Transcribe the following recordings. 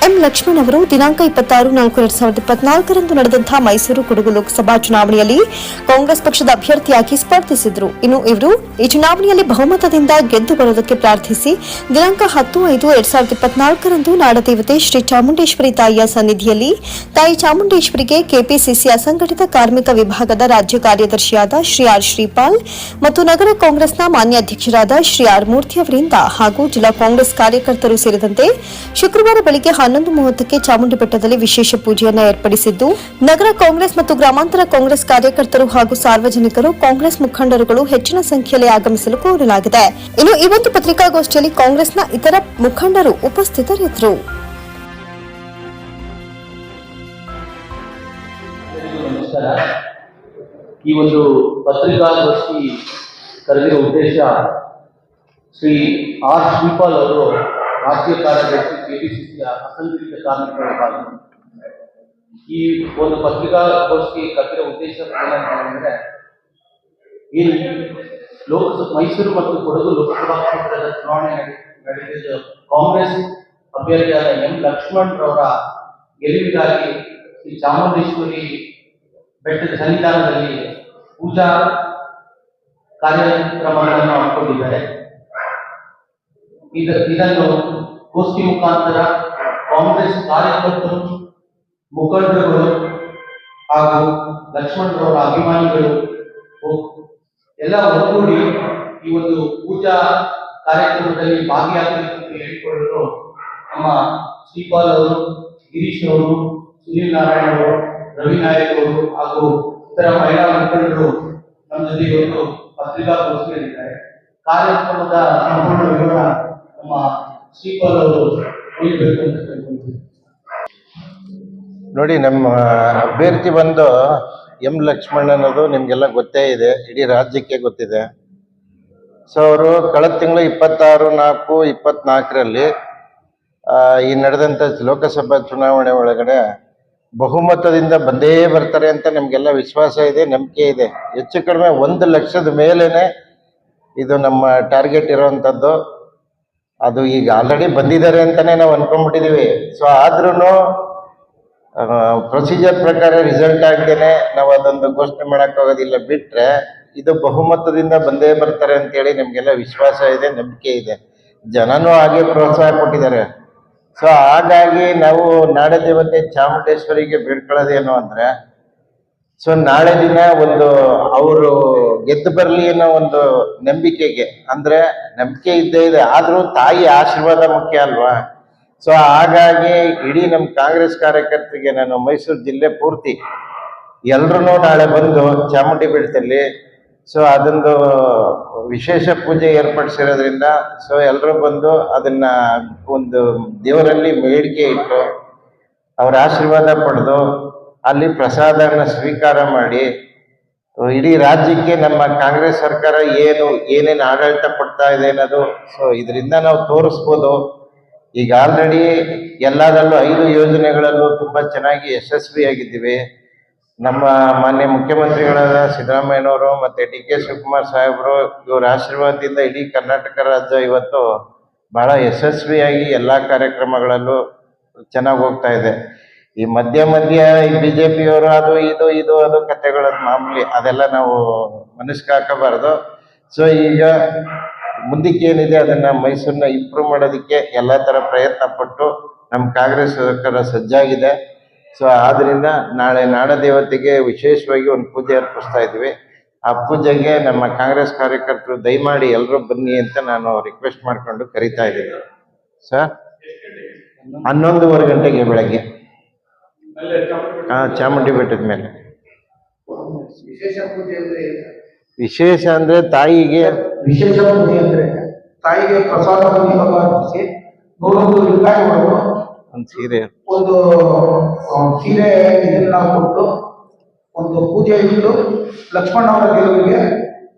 M Lakshman ಅವರು ದಿನಾಂಕ 26/4/2024 ನಡೆದಂತಹ ಮೈಸೂರು ಕೊಡಗು ಲೋಕಸಭಾ ಚುನಾವಣೆಯಲ್ಲಿ ಕಾಂಗ್ರೆಸ್ ಪಕ್ಷದ ಅಭ್ಯರ್ಥಿಯಾಗಿ ಸ್ಪರ್ಧಿಸಿದರು. ಇನ್ನು ಇವರು ಈ ಚುನಾವಣೆಯಲ್ಲಿ ಬಹುಮತದಿಂದ ಗೆದ್ದು ಬರುವುದಕ್ಕೆ ಪ್ರಾರ್ಥಿಸಿ ದಿನಾಂಕ 10/5/2024 ನಾಡದೇವತೆ ಶ್ರೀ ಚಾಮುಂಡೇಶ್ವರಿ ತಾಯಿಯ ಸನ್ನಿಧಿಯಲ್ಲಿ ತಾಯಿ ಚಾಮುಂಡೇಶ್ವರಿಗೆ ಕೆಪಿಸಿಸಿ ಅಸಂಘಟಿತ ಕಾರ್ಮಿಕ ವಿಭಾಗದ ರಾಜ್ಯ ಕಾರ್ಯದರ್ಶಿಯಾದ ಶ್ರೀ ಆರ್ ಶ್ರೀಪಾಲ್ ಮತ್ತು ನಗರ ಕಾಂಗ್ರೆಸ್ನ ಮಾನ್ಯ ಅಧ್ಯಕ್ಷರಾದ ಶ್ರೀ ಆರ್ ಮೂರ್ತಿ ಅವರಿಂದ ಹಾಗೂ ಜಿಲ್ಲಾ ಕಾಂಗ್ರೆಸ್ ಕಾರ್ಯಕರ್ತರು ಸೇರಿದಂತೆ ಶುಕ್ರವಾರ ಬೆಳಗ್ಗೆ 11:30ಕ್ಕೆ ಚಾಮುಂಡಿ ಬೆಟ್ಟದಲ್ಲಿ ವಿಶೇಷ ಪೂಜೆಯನ್ನು ಏರ್ಪಡಿಸಿದ್ದು, ನಗರ ಕಾಂಗ್ರೆಸ್ ಮತ್ತು ಗ್ರಾಮಾಂತರ ಕಾಂಗ್ರೆಸ್ ಕಾರ್ಯಕರ್ತರು ಹಾಗೂ ಸಾರ್ವಜನಿಕರು, ಕಾಂಗ್ರೆಸ್ ಮುಖಂಡರುಗಳು ಹೆಚ್ಚಿನ ಸಂಖ್ಯೆಯಲ್ಲಿ ಆಗಮಿಸಲು ಕೋರಲಾಗಿದೆ. ಇನ್ನು ಈ ಒಂದು ಪತ್ರಿಕಾಗೋಷ್ಠಿಯಲ್ಲಿ ಕಾಂಗ್ರೆಸ್ನ ಇತರ ಮುಖಂಡರು ಉಪಸ್ಥಿತರಿದ್ದರು. ಈ ಒಂದು ಪತ್ರಿಕಾಗೋಷ್ಠಿ ಕರೆದಿರುವ ಉದ್ದೇಶ ಶ್ರೀ ಆರ್ ಶ್ರೀಪಾಲ್ ಅವರು ರಾಜ್ಯ ಕಾರ್ಯದರ್ಶಿ ಕೆಪಿಸಿಸಿಯ ಅಸಂಘಟಿತ ಕಾರ್ಮಿಕ ವಿಭಾಗ. ಈ ಒಂದು ಪತ್ರಿಕಾಗೋಷ್ಠಿ ಕರೆದಿರುವ ಉದ್ದೇಶ ಏನಂತಂದ್ರೆ, ಏನು ಮೈಸೂರು ಮತ್ತು ಕೊಡಗು ಲೋಕಸಭಾ ಕ್ಷೇತ್ರದ ಚುನಾವಣೆ ನಡೆದಿದ್ದ ಕಾಂಗ್ರೆಸ್ ಅಭ್ಯರ್ಥಿಯಾದ ಎಂ ಲಕ್ಷ್ಮಣ್ ರವರ ಗೆಲುವಿಗಾಗಿ ಶ್ರೀ ಚಾಮುಂಡೇಶ್ವರಿ ಬೆಟ್ಟದ ಸನ್ನಿಧಾನದಲ್ಲಿ ಪೂಜಾ ಕಾರ್ಯಕ್ರಮಗಳನ್ನು ಹಮ್ಮಿಕೊಂಡಿದ್ದಾರೆ. ಇದನ್ನು ಗೋಷ್ಠಿ ಮುಖಾಂತರ ಕಾಂಗ್ರೆಸ್ ಕಾರ್ಯಕರ್ತರು, ಮುಖಂಡರುಗಳು ಹಾಗೂ ಲಕ್ಷ್ಮಣರವರ ಅಭಿಮಾನಿಗಳು ಎಲ್ಲ ಒಗ್ಗೂಡಿ ಈ ಒಂದು ಪೂಜಾ ಕಾರ್ಯಕ್ರಮದಲ್ಲಿ ಭಾಗಿಯಾಗಬೇಕೆಂದು ಹೇಳಿಕೊಳ್ಳಲು ನಮ್ಮ ಶ್ರೀಪಾಲ್ ಅವರು, ಗಿರೀಶ್ ಅವರು, ಸುನೀಲ್ ನಾರಾಯಣ ಅವರು, ರವಿ ನಾಯಕ್ ಅವರು ಹಾಗೂ ಇತರ ಮಹಿಳಾ ಮುಖಂಡರು ನಮ್ಮ ಜೊತೆ ಇವತ್ತು ಪತ್ರಿಕಾಗೋಷ್ಠಿಯಲ್ಲಿದ್ದಾರೆ. ಕಾರ್ಯಕ್ರಮದ ಸಂಪೂರ್ಣ ವಿವರ ನಮ್ಮ ಶ್ರೀಪಾಲ್ ಅವರು ನೀಡಬೇಕು ಅಂತ ಕೇಳ್ಕೊಳ್ತೀವಿ. ನೋಡಿ, ನಮ್ಮ ಅಭ್ಯರ್ಥಿ ಬಂದು ಎಂ ಲಕ್ಷ್ಮಣ್ ಅನ್ನೋದು ನಿಮಗೆಲ್ಲ ಗೊತ್ತೇ ಇದೆ, ಇಡೀ ರಾಜ್ಯಕ್ಕೆ ಗೊತ್ತಿದೆ. ಸೊ ಅವರು ಕಳೆದ ತಿಂಗಳು 26/4/24 ಈ ನಡೆದಂಥ ಲೋಕಸಭಾ ಚುನಾವಣೆ ಒಳಗಡೆ ಬಹುಮತದಿಂದ ಬಂದೇ ಬರ್ತಾರೆ ಅಂತ ನಮಗೆಲ್ಲ ವಿಶ್ವಾಸ ಇದೆ, ನಂಬಿಕೆ ಇದೆ. ಹೆಚ್ಚು ಕಡಿಮೆ 1 ಲಕ್ಷದ ಮೇಲೇನೆ ಇದು ನಮ್ಮ ಟಾರ್ಗೆಟ್ ಇರೋವಂಥದ್ದು. ಅದು ಈಗ ಆಲ್ರೆಡಿ ಬಂದಿದ್ದಾರೆ ಅಂತಲೇ ನಾವು ಅಂದ್ಕೊಂಡ್ಬಿಟ್ಟಿದ್ದೀವಿ. ಸೊ ಆದ್ರೂ ಪ್ರೊಸೀಜರ್ ಪ್ರಕಾರ ರಿಸಲ್ಟ್ ಆಗ್ದೇನೆ ನಾವು ಅದೊಂದು ಘೋಷಣೆ ಮಾಡೋಕ್ಕಾಗೋದಿಲ್ಲ. ಬಿಟ್ಟರೆ ಇದು ಬಹುಮತದಿಂದ ಬಂದೇ ಬರ್ತಾರೆ ಅಂತೇಳಿ ನಮಗೆಲ್ಲ ವಿಶ್ವಾಸ ಇದೆ, ನಂಬಿಕೆ ಇದೆ. ಜನನೂ ಹಾಗೆ ಪ್ರೋತ್ಸಾಹ ಕೊಟ್ಟಿದ್ದಾರೆ. ಸೊ ಹಾಗಾಗಿ ನಾವು ನಾಡ ದೇವತೆ ಚಾಮುಂಡೇಶ್ವರಿಗೆ ಬೇಡ್ಕೊಳ್ಳೋದೇನು ಅಂದರೆ, ಸೊ ನಾಳೆ ದಿನ ಒಂದು ಅವರು ಗೆದ್ದು ಬರಲಿ ಅನ್ನೋ ಒಂದು ನಂಬಿಕೆಗೆ, ಅಂದರೆ ನಂಬಿಕೆ ಇದ್ದೇ ಇದೆ, ಆದರೂ ತಾಯಿ ಆಶೀರ್ವಾದ ಮುಖ್ಯ ಅಲ್ವಾ. ಸೊ ಹಾಗಾಗಿ ಇಡೀ ನಮ್ಮ ಕಾಂಗ್ರೆಸ್ ಕಾರ್ಯಕರ್ತರಿಗೆ ನಾನು ಮೈಸೂರು ಜಿಲ್ಲೆ ಪೂರ್ತಿ ಎಲ್ರೂ ನಾಳೆ ಬಂದು ಚಾಮುಂಡಿ ಬೆಟ್ಟದಲ್ಲಿ ಸೊ ಅದೊಂದು ವಿಶೇಷ ಪೂಜೆ ಏರ್ಪಡಿಸಿರೋದ್ರಿಂದ ಸೊ ಎಲ್ಲರೂ ಬಂದು ಅದನ್ನ ಒಂದು ದೇವರಲ್ಲಿ ಬೇಡಿಕೆ ಇಟ್ಟು ಅವರ ಆಶೀರ್ವಾದ ಪಡೆದು ಅಲ್ಲಿ ಪ್ರಸಾದನ ಸ್ವೀಕಾರ ಮಾಡಿ ಇಡೀ ರಾಜ್ಯಕ್ಕೆ ನಮ್ಮ ಕಾಂಗ್ರೆಸ್ ಸರ್ಕಾರ ಏನೇನು ಆಡಳಿತ ಕೊಡ್ತಾ ಇದೆ ಅನ್ನೋದು ಸೊ ಇದರಿಂದ ನಾವು ತೋರಿಸ್ಬೋದು. ಈಗ ಆಲ್ರೆಡಿ ಎಲ್ಲದರಲ್ಲೂ 5 ಯೋಜನೆಗಳಲ್ಲೂ ತುಂಬ ಚೆನ್ನಾಗಿ ಯಶಸ್ವಿಯಾಗಿದ್ದೀವಿ. ನಮ್ಮ ಮಾನ್ಯ ಮುಖ್ಯಮಂತ್ರಿಗಳಾದ ಸಿದ್ದರಾಮಯ್ಯನವರು ಮತ್ತು ಡಿ ಕೆ ಶಿವಕುಮಾರ್ ಸಾಹೇಬರು ಇವರ ಆಶೀರ್ವಾದದಿಂದ ಇಡೀ ಕರ್ನಾಟಕ ರಾಜ್ಯ ಇವತ್ತು ಬಹಳ ಯಶಸ್ವಿಯಾಗಿ ಎಲ್ಲ ಕಾರ್ಯಕ್ರಮಗಳಲ್ಲೂ ಚೆನ್ನಾಗಿ ಹೋಗ್ತಾ ಇದೆ. ಈ ಮಧ್ಯ ಈ BJP-ಯವರು ಇದು ಅದು ಕಥೆಗಳದ್ದು ಮಾಮೂಲಿ, ಅದೆಲ್ಲ ನಾವು ಮನಸ್ಸಿಗೆ ಹಾಕಬಾರ್ದು. ಸೊ ಈಗ ಮುಂದಕ್ಕೆ ಏನಿದೆ ಅದನ್ನು ಮೈಸೂರನ್ನ ಇಂಪ್ರೂವ್ ಮಾಡೋದಕ್ಕೆ ಎಲ್ಲ ಥರ ಪ್ರಯತ್ನ ಪಟ್ಟು ನಮ್ಮ ಕಾಂಗ್ರೆಸ್ ಸರ್ಕಾರ ಸಜ್ಜಾಗಿದೆ. ಸೊ ಆದ್ದರಿಂದ ನಾಳೆ ನಾಡ ದೇವತೆಗೆ ವಿಶೇಷವಾಗಿ ಒಂದು ಪೂಜೆ ಅರ್ಪಿಸ್ತಾ ಇದ್ವಿ. ಆ ಪೂಜೆಗೆ ನಮ್ಮ ಕಾಂಗ್ರೆಸ್ ಕಾರ್ಯಕರ್ತರು ದಯಮಾಡಿ ಎಲ್ಲರೂ ಬನ್ನಿ ಅಂತ ನಾನು ರಿಕ್ವೆಸ್ಟ್ ಮಾಡಿಕೊಂಡು ಕರಿತಾ ಇದ್ದೀನಿ. ಸರ್ 11:15 ಗಂಟೆಗೆ ಬೆಳಗ್ಗೆ ಚಾಮುಂಡಿ ಬೆಟ್ಟದ ಮೇಲೆ. ವಿಶೇಷ ಅಂದ್ರೆ ತಾಯಿಗೆ ವಿಶೇಷ ಪೂಜೆ ಅಂದ್ರೆ ತಾಯಿಗೆ ಪ್ರಸಾದ ಅರ್ಪಿಸಿ 100 ರೂಪಾಯಿ ಒಂದು ಸೀರೆ ಇದನ್ನ ಕೊಟ್ಟು ಒಂದು ಪೂಜೆ ಇಟ್ಟು ಲಕ್ಷ್ಮಣ್ ಅವರ ಗೆಲುವಿಗೆ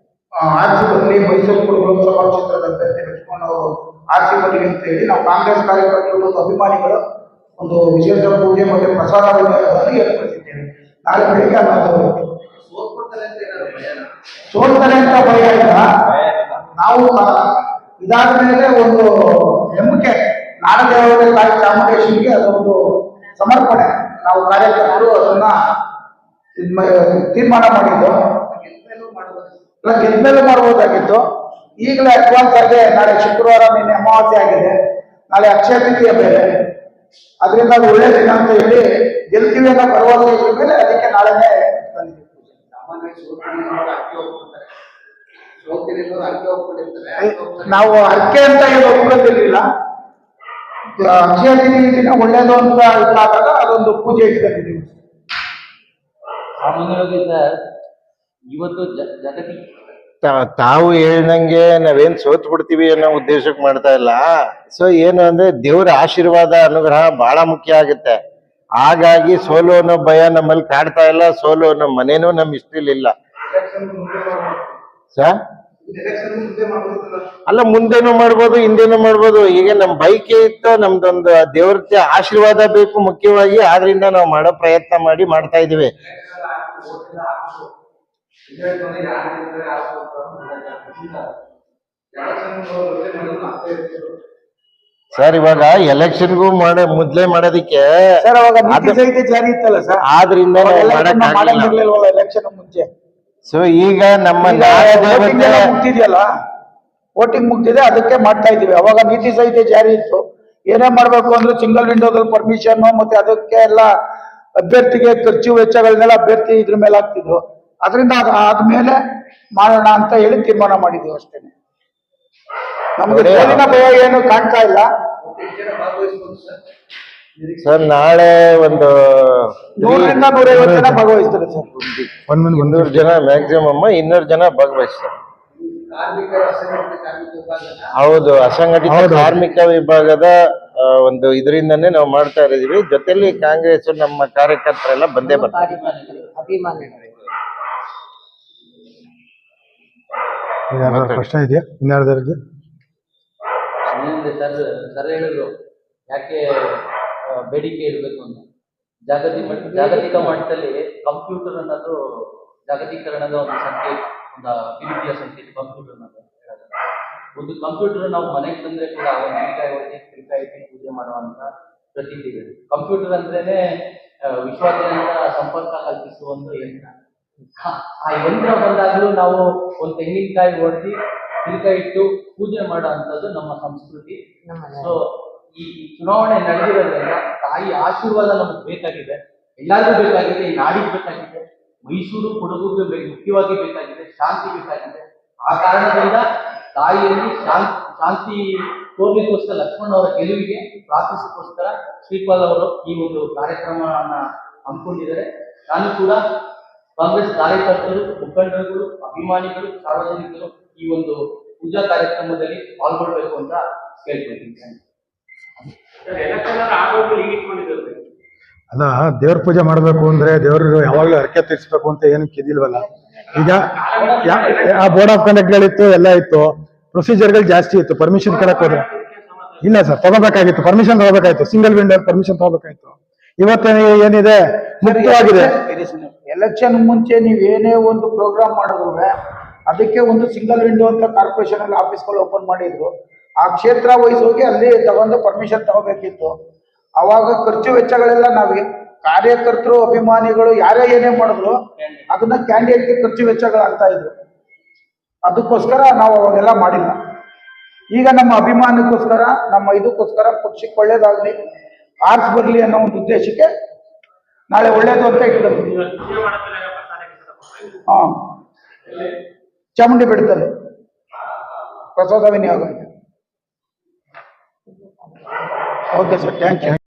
ಆರ್ಸಿ ಬರಲಿ, ಮೈಸೂರು ಕೊಡಗು ಲೋಕಸಭಾ ಕ್ಷೇತ್ರದ ಅಭ್ಯರ್ಥಿ ಲಕ್ಷ್ಮಣ್ ಅವರು ಆರ್ಸಿ ಬರಲಿ ಅಂತ ಹೇಳಿ ನಾವು ಕಾಂಗ್ರೆಸ್ ಕಾರ್ಯಕರ್ತರು ಮತ್ತು ಅಭಿಮಾನಿಗಳು ಒಂದು ವಿಶೇಷ ಪೂಜೆ ಮತ್ತು ಪ್ರಸಾದ ಏರ್ಪಡಿಸಿದ್ದೇವೆ. ನಾಳೆ ಬೆಳಿಗ್ಗೆ ಸೋಲ್ತಾರೆ ಅಂತ ಭಯ ಇಲ್ಲ. ನಾವು ಇದಾದ ಮೇಲೆ ಒಂದು ನಂಬಿಕೆ, ನಾಡದೇವತೆ ತಾಯಿ ಚಾಮುಂಡೇಶ್ವರಿಗೆ ಅದೊಂದು ಸಮರ್ಪಣೆ. ನಾವು ಕಾರ್ಯಕರ್ತರು ಅದನ್ನ ತೀರ್ಮಾನ ಮಾಡಿದ್ದು. ಇಲ್ಲ, ಗೆದ್ಮೇಲೆ ಮಾಡ್ಬೋದಾಗಿತ್ತು. ಈಗಲೇ ಅಡ್ವಾನ್ಸ್ ಆಗಿ ನಾಳೆ ಶುಕ್ರವಾರ, ನಿನ್ನೆ ಅಮಾವಾಸ್ಯೆ ಆಗಿದೆ, ನಾಳೆ ಅಕ್ಷಯ ತೃತೀಯ ಬೇರೆ, ಅದರಿಂದ ಅದು ಒಳ್ಳೆ ದಿನ ಅಂತ ಹೇಳಿ ಗೆಲ್ತೀವಿ ಅನ್ನೋ ಭರವಸೆ ಇದ್ರ ಮೇಲೆ ಅದಕ್ಕೆ ನಾಳೆನೇ ನಾವು ಅರ್ಕೆ ಅಂತ ಏನು ಒಪ್ಕೊಂಡಿರ್ಲಿಲ್ಲ. ಅಕ್ಷಯ ತೃತೀಯ ದಿನ ಒಳ್ಳೇದು ಅಂತ ಇದಾದಾಗ ಅದೊಂದು ಪೂಜೆ ಇಟ್ಕೊಂಡಿದ್ದೀವಿ. ಸಾಮಾನ್ಯವಾಗಿ ಸರ್ ಇವತ್ತು ಜಗತ್ತಿಗೆ ತಾವು ಹೇಳ್ದಂಗೆ ನಾವೇನ್ ಸೋತ್ ಬಿಡ್ತೀವಿ ಅನ್ನೋ ಉದ್ದೇಶಕ್ಕೆ ಮಾಡ್ತಾ ಇಲ್ಲ. ಸೊ ಏನು ಅಂದ್ರೆ ದೇವ್ರ ಆಶೀರ್ವಾದ ಅನುಗ್ರಹ ಬಹಳ ಮುಖ್ಯ ಆಗುತ್ತೆ. ಹಾಗಾಗಿ ಸೋಲು ಅನ್ನೋ ಭಯ ನಮ್ಮಲ್ಲಿ ಕಾಡ್ತಾ ಇಲ್ಲ. ಸೋಲು ಅನ್ನೋ ಮನೇನೂ ನಮ್ ಇಷ್ಟಿಲ್ಲ ಸರ್. ಅಲ್ಲ, ಮುಂದೆನೂ ಮಾಡ್ಬೋದು, ಹಿಂದೆನೂ ಮಾಡ್ಬೋದು. ಈಗ ನಮ್ ಬೈಕೆ ಇತ್ತು, ನಮ್ದೊಂದು ದೇವ್ರ ಆಶೀರ್ವಾದ ಬೇಕು ಮುಖ್ಯವಾಗಿ. ಆದ್ರಿಂದ ನಾವು ಮಾಡೋ ಪ್ರಯತ್ನ ಮಾಡ್ತಾ ಇದೀವಿ. ಸರ್ ಇವಾಗ ಎಲೆಕ್ಷನ್ಗೂ ಮೊದ್ಲೇ ಮಾಡೋದಿಕ್ಕೆ ಸರ್ ಅವಾಗ ನೀತಿ ಸಂಹಿತೆ ಜಾರಿ ಇತ್ತಲ್ಲ ಸರ್, ಆದ್ರಿಂದ ಎಲೆಕ್ಷನ್ ಮುಂಚೆ. ಸೊ ಈಗ ನಮ್ಮ ಮುಗ್ದಿದೆಯಲ್ಲ, ವೋಟಿಂಗ್ ಮುಗ್ದಿದೆ, ಅದಕ್ಕೆ ಮಾಡ್ತಾ ಇದೀವಿ. ಅವಾಗ ನೀತಿ ಸಂಹಿತೆ ಜಾರಿ ಇತ್ತು. ಏನೇ ಮಾಡ್ಬೇಕು ಅಂದ್ರೆ ಸಿಂಗಲ್ ವಿಂಡೋದಲ್ಲಿ ಪರ್ಮಿಷನ್, ಮತ್ತೆ ಅದಕ್ಕೆ ಎಲ್ಲ ಅಭ್ಯರ್ಥಿಗೆ ಖರ್ಚು ವೆಚ್ಚಗಳನ್ನೆಲ್ಲ ಅಭ್ಯರ್ಥಿ ಇದ್ರ ಮೇಲೆ ಹಾಕ್ತಿದ್ರು. ಅದರಿಂದ ಆದ್ಮೇಲೆ ಮಾಡೋಣ ಅಂತ ಹೇಳಿ ತೀರ್ಮಾನ ಮಾಡಿದ್ದೀವಿ ಅಷ್ಟೇ. ನಮ್ಗೆ ಸೋಲಿನ ಭಯ ಏನು ಕಾಣ್ತಾ ಇಲ್ಲ ಸರ್. ನಾಳೆ ಒಂದು 100 ರಿಂದ 150 ಜನ ಭಾಗವಹಿಸ್ತಾರೆ ಸರ್. 100 ಜನ ಮ್ಯಾಕ್ಸಿಮಮ್, 200 ಜನ ಭಾಗವಹಿಸ್ತಾರೆ. ಹೌದು, ಅಸಂಘಟಿತ ಕಾರ್ಮಿಕ ವಿಭಾಗದ ಒಂದು ಇದರಿಂದನೇ ನಾವು ಮಾಡ್ತಾ ಇದ್ದೀವಿ. ಜೊತೆಲಿ ಕಾಂಗ್ರೆಸ್ ನಮ್ಮ ಕಾರ್ಯಕರ್ತರೆಲ್ಲ ಬಂದೇ ಬರ್ತಾರೆ. ಪ್ರಶ್ನೆ ಇದೆಯಾ ಇನ್ಯಾರ್ದವ್ರಿಗೆ? ಸರ್ ಹೇಳಿದ್ರು ಯಾಕೆ ಬೇಡಿಕೆ ಇರಬೇಕು ಅಂತ. ಜಾಗತಿಕ ಮಟ್ಟದಲ್ಲಿ ಕಂಪ್ಯೂಟರ್ ಅನ್ನೋದು ಜಾಗತೀಕರಣದ ಒಂದು ಸಂಕೇತ, ಒಂದು ಅಭಿವೃದ್ಧಿಯ ಸಂಕೇತ ಕಂಪ್ಯೂಟರ್ ಅನ್ನೋದು ಹೇಳೋದು. ಒಂದು ಕಂಪ್ಯೂಟರ್ ನಾವು ಮನೆಗೆ ತಂದ್ರೆ ಕೂಡ ಒಂದು ಕಿರಿಕಾಯಿ ಇಟ್ಟು ಪೂಜೆ ಮಾಡುವಂತ ಪ್ರತೀತಿ ಇದೆ. ಕಂಪ್ಯೂಟರ್ ಅಂದ್ರೇನೆ ವಿಶ್ವಾದ್ಯಂತ ಸಂಪರ್ಕ ಕಲ್ಪಿಸುವ ಒಂದು ಯಂತ್ರ. ಆ ಯಂತ್ರ ಬಂದಾಗಲೂ ನಾವು ಒಂದು ತೆಂಗಿನಕಾಯಿ ಹೊಡೆದು ಕಿರಿಕಾಯಿ ಇಟ್ಟು ಪೂಜೆ ಮಾಡೋ ಅಂಥದ್ದು ನಮ್ಮ ಸಂಸ್ಕೃತಿ. ಸೊ ಈ ಚುನಾವಣೆ ನಡೆದಿರೋದ್ರಿಂದ ತಾಯಿ ಆಶೀರ್ವಾದ ನಮಗೆ ಬೇಕಾಗಿದೆ, ಎಲ್ಲರಿಗೂ ಬೇಕಾಗಿದೆ, ಈ ನಾಡಿಗೆ ಬೇಕಾಗಿದೆ, ಮೈಸೂರು ಕೊಡಗುಗೆ ಮುಖ್ಯವಾಗಿ ಬೇಕಾಗಿದೆ, ಶಾಂತಿ ಬೇಕಾಗಿದೆ. ಆ ಕಾರಣದಿಂದ ತಾಯಿಯಲ್ಲಿ ಶಾಂತಿ ತೋರ್ಲಿಕ್ಕೋಸ್ಕರ ಲಕ್ಷ್ಮಣ್ ಅವರ ಗೆಲುವಿಗೆ ಪ್ರಾರ್ಥಿಸೋಕ್ಕೋಸ್ಕರ ಶ್ರೀಪಾಲ್ ಅವರು ಈ ಒಂದು ಕಾರ್ಯಕ್ರಮವನ್ನ ಹಮ್ಮಿಕೊಂಡಿದ್ದಾರೆ. ನಾನು ಕೂಡ ಕಾಂಗ್ರೆಸ್ ಕಾರ್ಯಕರ್ತರು, ಮುಖಂಡರುಗಳು, ಅಭಿಮಾನಿಗಳು, ಸಾರ್ವಜನಿಕರು ಈ ಒಂದು ಪೂಜಾ ಕಾರ್ಯಕ್ರಮದಲ್ಲಿ ಪಾಲ್ಗೊಳ್ಬೇಕು ಅಂತ ಕೇಳ್ಕೊಳ್ತೀನಿ. ಅಲ್ಲ, ದೇವ್ರ ಪೂಜೆ ಮಾಡ್ಬೇಕು ಅಂದ್ರೆ ದೇವ್ರು ಯಾವಾಗ್ಲೂ ಹರಕೆ ತೀರ್ಸ್ಬೇಕು ಅಂತ ಏನಕ್ಕೆ ಇದಿಲ್ವಲ್ಲ. ಈಗ ಆ ಬೋರ್ಡ್ ಆಫ್ ಕಂಡಕ್ಟ್ಗಳಿತ್ತು, ಎಲ್ಲ ಇತ್ತು, ಪ್ರೊಸೀಜರ್ಗಳು ಜಾಸ್ತಿ ಇತ್ತು. ಪರ್ಮಿಷನ್ ಕೇಳಕ್ ಹೋದ್ರೆ ಇಲ್ಲ ಸರ್, ತಗೋಬೇಕಾಗಿತ್ತು, ಪರ್ಮಿಷನ್ ತಗೋಬೇಕಾಯ್ತು, ಸಿಂಗಲ್ ವಿಂಡೋ ಪರ್ಮಿಷನ್ ತಗೋಬೇಕಾಯ್ತು. ಇವತ್ತು ಏನಿದೆ ಮುಕ್ತವಾಗಿದೆ. ಎಲೆಕ್ಷನ್ ಮುಂಚೆ ನೀವ್ ಏನೇ ಒಂದು ಪ್ರೋಗ್ರಾಮ್ ಮಾಡಿದ್ರು ಅದಕ್ಕೆ ಒಂದು ಸಿಂಗಲ್ ವಿಂಡೋ ಅಂತ ಕಾರ್ಪೊರೇಷನ್ ಅಲ್ಲಿ ಆಫೀಸ್ಗಳು ಓಪನ್ ಮಾಡಿದ್ರು. ಆ ಕ್ಷೇತ್ರ ವೈಸ್ ಹೋಗಿ ಅಲ್ಲಿ ತಗೊಂಡು ಪರ್ಮಿಷನ್ ತಗೋಬೇಕಿತ್ತು. ಅವಾಗ ಖರ್ಚು ವೆಚ್ಚಗಳೆಲ್ಲ ನಾವೇ ಕಾರ್ಯಕರ್ತರು, ಅಭಿಮಾನಿಗಳು ಯಾರೇ ಏನೇ ಮಾಡಿದ್ರು ಅದನ್ನ ಕ್ಯಾಂಡಿಡೇಟ್ಗೆ ಖರ್ಚು ವೆಚ್ಚಗಳಾಗ್ತಾ ಇದ್ರು. ಅದಕ್ಕೋಸ್ಕರ ನಾವು ಅವಾಗೆಲ್ಲ ಮಾಡಿಲ್ಲ. ಈಗ ನಮ್ಮ ಅಭಿಮಾನಕ್ಕೋಸ್ಕರ, ನಮ್ಮ ಇದಕ್ಕೋಸ್ಕರ ಪಕ್ಷಕ್ಕೆ ಒಳ್ಳೇದಾಗ್ಲಿ, ಆರ್ಸ್ ಬರ್ಲಿ ಅನ್ನೋ ಒಂದು ಉದ್ದೇಶಕ್ಕೆ ನಾಳೆ ಒಳ್ಳೇದು ಅಂತ ಇಟ್ಕೊಂಡಿದ್ವಿ. ಹಾ, ಚಾಮುಂಡಿ ಬೆಟ್ಟದಲ್ಲಿ ಪ್ರಸಾದ ವಿನಿಯೋಗ. Okay sir, thank you.